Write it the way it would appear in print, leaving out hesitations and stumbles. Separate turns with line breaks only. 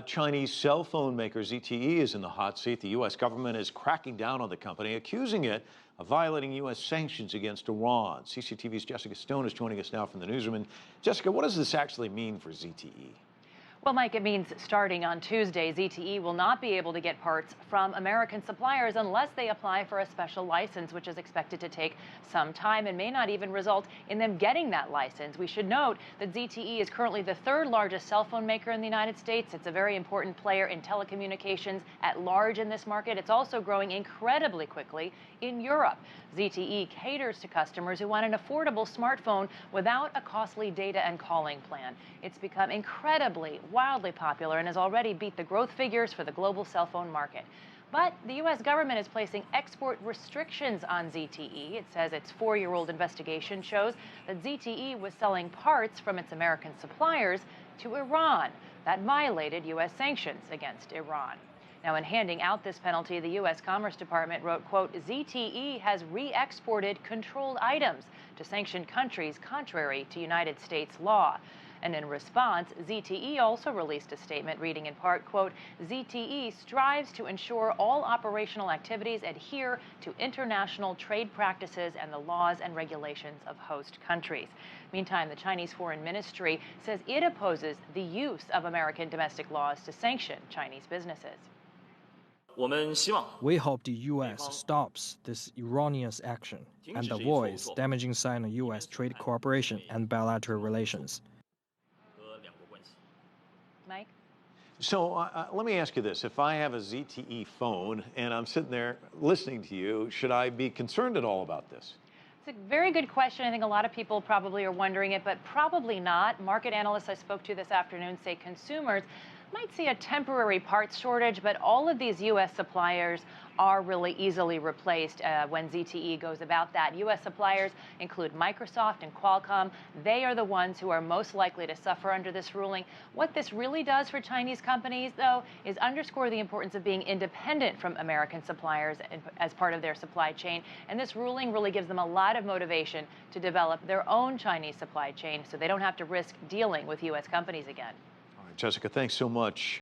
Chinese cell phone maker ZTE is in the hot seat. The U.S. government is cracking down on the company, accusing it of violating U.S. sanctions against Iran. CCTV's Jessica Stone is joining us now from the newsroom. And Jessica, what does this actually mean for ZTE?
Well, Mike, it means starting on Tuesday, ZTE will not be able to get parts from American suppliers unless they apply for a special license, which is expected to take some time and may not even result in them getting that license. We should note that ZTE is currently the third largest cell phone maker in the United States. It's a very important player in telecommunications at large in this market. It's also growing incredibly quickly in Europe. ZTE caters to customers who want an affordable smartphone without a costly data and calling plan. It's become incredibly wildly popular and has already beat the growth figures for the global cell phone market. But the U.S. government is placing export restrictions on ZTE. It says its 4-year-old investigation shows that ZTE was selling parts from its American suppliers to Iran. That violated U.S. sanctions against Iran. Now, in handing out this penalty, the U.S. Commerce Department wrote, quote, ZTE has re-exported controlled items to sanctioned countries contrary to United States law. And in response, ZTE also released a statement reading in part, quote, ZTE strives to ensure all operational activities adhere to international trade practices and the laws and regulations of host countries. Meantime, the Chinese Foreign Ministry says it opposes the use of American domestic laws to sanction Chinese businesses.
We hope the U.S. stops this erroneous action and avoids damaging Sino-U.S. trade cooperation and bilateral relations.
Mike?
So let me ask you this. If I have a ZTE phone and I'm sitting there listening to you, should I be concerned at all about this?
It's a very good question. I think a lot of people probably are wondering it, but probably not. Market analysts I spoke to this afternoon say consumers might see a temporary parts shortage, but all of these U.S. suppliers are really easily replaced when ZTE goes about that. U.S. suppliers include Microsoft and Qualcomm. They are the ones who are most likely to suffer under this ruling. What this really does for Chinese companies, though, is underscore the importance of being independent from American suppliers as part of their supply chain. And this ruling really gives them a lot of motivation to develop their own Chinese supply chain so they don't have to risk dealing with U.S. companies again.
All right, Jessica, thanks so much.